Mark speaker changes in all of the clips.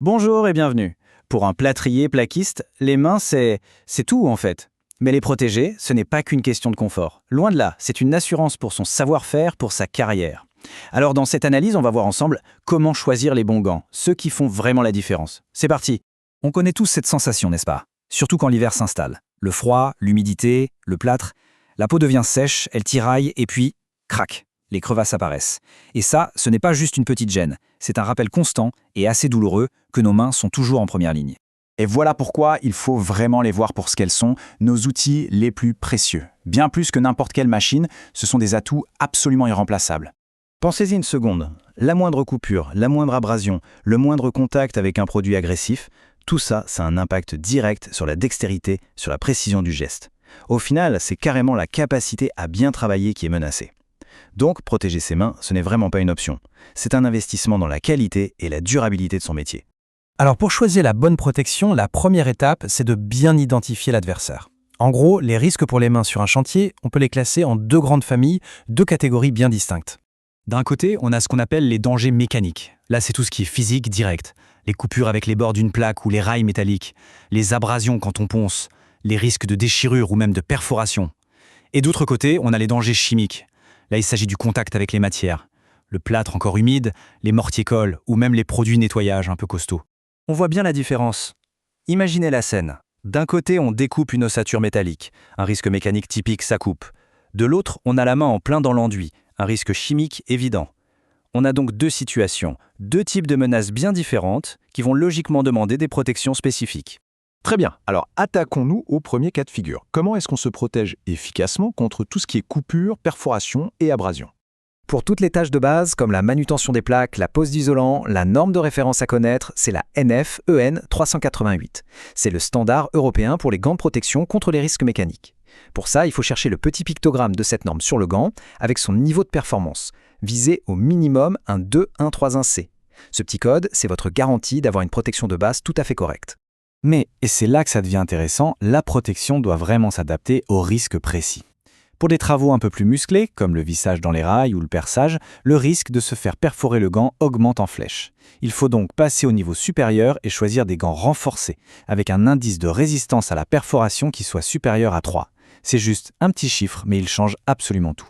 Speaker 1: Bonjour et bienvenue. Pour un plâtrier plaquiste, les mains, c'est tout en fait. Mais les protéger, ce n'est pas qu'une question de confort. Loin de là, c'est une assurance pour son savoir-faire, pour sa carrière. Alors dans cette analyse, on va voir ensemble comment choisir les bons gants, ceux qui font vraiment la différence. C'est parti.
Speaker 2: On connaît tous cette sensation, n'est-ce pas? Surtout quand l'hiver s'installe. Le froid, l'humidité, le plâtre. La peau devient sèche, elle tiraille et puis, crac, les crevasses apparaissent. Et ça, ce n'est pas juste une petite gêne. C'est un rappel constant et assez douloureux que nos mains sont toujours en première ligne.
Speaker 3: Et voilà pourquoi il faut vraiment les voir pour ce qu'elles sont, nos outils les plus précieux. Bien plus que n'importe quelle machine, ce sont des atouts absolument irremplaçables.
Speaker 2: Pensez-y une seconde. La moindre coupure, la moindre abrasion, le moindre contact avec un produit agressif, tout ça, ça a un impact direct sur la dextérité, sur la précision du geste. Au final, c'est carrément la capacité à bien travailler qui est menacée. Donc, protéger ses mains, ce n'est vraiment pas une option. C'est un investissement dans la qualité et la durabilité de son métier.
Speaker 4: Alors pour choisir la bonne protection, la première étape, c'est de bien identifier l'adversaire. En gros, les risques pour les mains sur un chantier, on peut les classer en deux grandes familles, deux catégories bien distinctes.
Speaker 2: D'un côté, on a ce qu'on appelle les dangers mécaniques. Là, c'est tout ce qui est physique direct. Les coupures avec les bords d'une plaque ou les rails métalliques, les abrasions quand on ponce, les risques de déchirure ou même de perforation. Et d'autre côté, on a les dangers chimiques. Là, il s'agit du contact avec les matières. Le plâtre encore humide, les mortiers-colles ou même les produits nettoyage un peu costauds.
Speaker 4: On voit bien la différence. Imaginez la scène. D'un côté, on découpe une ossature métallique. Un risque mécanique typique, ça coupe. De l'autre, on a la main en plein dans l'enduit. Un risque chimique évident. On a donc deux situations, deux types de menaces bien différentes qui vont logiquement demander des protections spécifiques.
Speaker 5: Très bien, alors attaquons-nous au premier cas de figure. Comment est-ce qu'on se protège efficacement contre tout ce qui est coupure, perforation et abrasion?
Speaker 2: Pour toutes les tâches de base, comme la manutention des plaques, la pose d'isolant, la norme de référence à connaître, c'est la NF-EN 388. C'est le standard européen pour les gants de protection contre les risques mécaniques. Pour ça, il faut chercher le petit pictogramme de cette norme sur le gant avec son niveau de performance. Visez au minimum un 2.1.3.1C. Ce petit code, c'est votre garantie d'avoir une protection de base tout à fait correcte.
Speaker 1: Mais, et c'est là que ça devient intéressant, la protection doit vraiment s'adapter aux risques précis. Pour des travaux un peu plus musclés, comme le vissage dans les rails ou le perçage, le risque de se faire perforer le gant augmente en flèche. Il faut donc passer au niveau supérieur et choisir des gants renforcés, avec un indice de résistance à la perforation qui soit supérieur à 3. C'est juste un petit chiffre, mais il change absolument tout.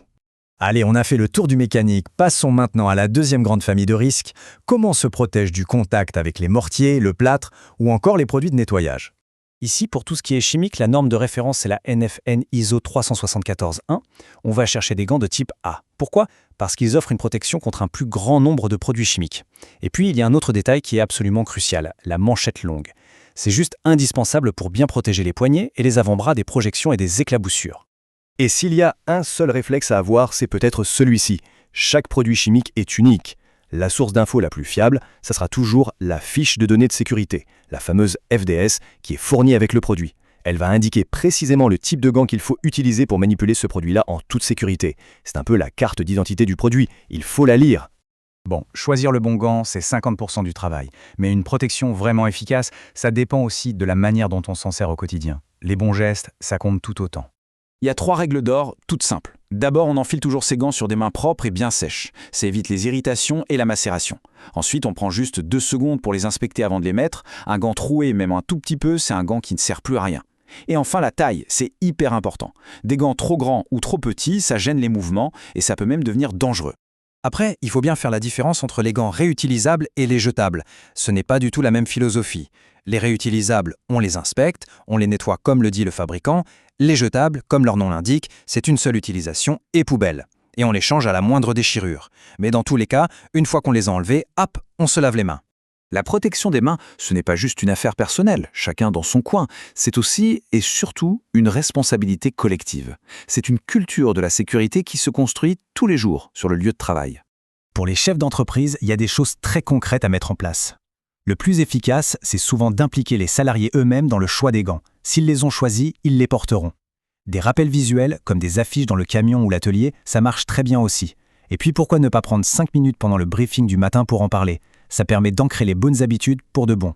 Speaker 4: Allez, on a fait le tour du mécanique. Passons maintenant à la deuxième grande famille de risques. Comment on se protège du contact avec les mortiers, le plâtre ou encore les produits de nettoyage? Ici, pour tout ce qui est chimique, la norme de référence c'est la NFN ISO 374-1. On va chercher des gants de type A. Pourquoi? Parce qu'ils offrent une protection contre un plus grand nombre de produits chimiques. Et puis, il y a un autre détail qui est absolument crucial, la manchette longue. C'est juste indispensable pour bien protéger les poignets et les avant-bras des projections et des éclaboussures.
Speaker 5: Et s'il y a un seul réflexe à avoir, c'est peut-être celui-ci. Chaque produit chimique est unique. La source d'info la plus fiable, ça sera toujours la fiche de données de sécurité, la fameuse FDS qui est fournie avec le produit. Elle va indiquer précisément le type de gant qu'il faut utiliser pour manipuler ce produit-là en toute sécurité. C'est un peu la carte d'identité du produit, il faut la lire.
Speaker 2: Bon, choisir le bon gant, c'est 50% du travail. Mais une protection vraiment efficace, ça dépend aussi de la manière dont on s'en sert au quotidien. Les bons gestes, ça compte tout autant.
Speaker 3: Il y a 3 règles d'or, toutes simples. D'abord, on enfile toujours ses gants sur des mains propres et bien sèches. Ça évite les irritations et la macération. Ensuite, on prend juste 2 secondes pour les inspecter avant de les mettre. Un gant troué, même un tout petit peu, c'est un gant qui ne sert plus à rien. Et enfin, la taille, c'est hyper important. Des gants trop grands ou trop petits, ça gêne les mouvements et ça peut même devenir dangereux.
Speaker 4: Après, il faut bien faire la différence entre les gants réutilisables et les jetables. Ce n'est pas du tout la même philosophie. Les réutilisables, on les inspecte, on les nettoie comme le dit le fabricant. Les jetables, comme leur nom l'indique, c'est une seule utilisation et poubelle. Et on les change à la moindre déchirure. Mais dans tous les cas, une fois qu'on les a enlevés, hop, on se lave les mains.
Speaker 3: La protection des mains, ce n'est pas juste une affaire personnelle, chacun dans son coin. C'est aussi et surtout une responsabilité collective. C'est une culture de la sécurité qui se construit tous les jours sur le lieu de travail.
Speaker 4: Pour les chefs d'entreprise, il y a des choses très concrètes à mettre en place. Le plus efficace, c'est souvent d'impliquer les salariés eux-mêmes dans le choix des gants. S'ils les ont choisis, ils les porteront. Des rappels visuels, comme des affiches dans le camion ou l'atelier, ça marche très bien aussi. Et puis pourquoi ne pas prendre 5 minutes pendant le briefing du matin pour en parler? Ça permet d'ancrer les bonnes habitudes pour de bon.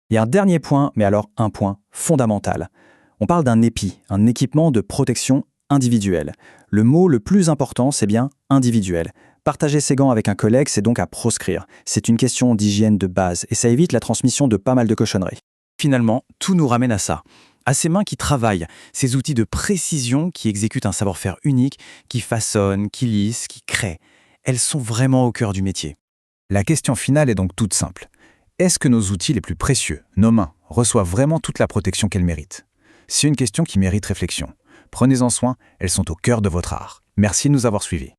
Speaker 2: Il y a un dernier point, mais alors un point fondamental. On parle d'un EPI, un équipement de protection individuelle. Le mot le plus important, c'est bien individuel.
Speaker 1: Partager ses gants avec un collègue, c'est donc à proscrire. C'est une question d'hygiène de base et ça évite la transmission de pas mal de cochonneries.
Speaker 4: Finalement, tout nous ramène à ça. À ces mains qui travaillent, ces outils de précision qui exécutent un savoir-faire unique, qui façonnent, qui lissent, qui créent. Elles sont vraiment au cœur du métier.
Speaker 2: La question finale est donc toute simple. Est-ce que nos outils les plus précieux, nos mains, reçoivent vraiment toute la protection qu'elles méritent? C'est une question qui mérite réflexion. Prenez-en soin, elles sont au cœur de votre art. Merci de nous avoir suivis.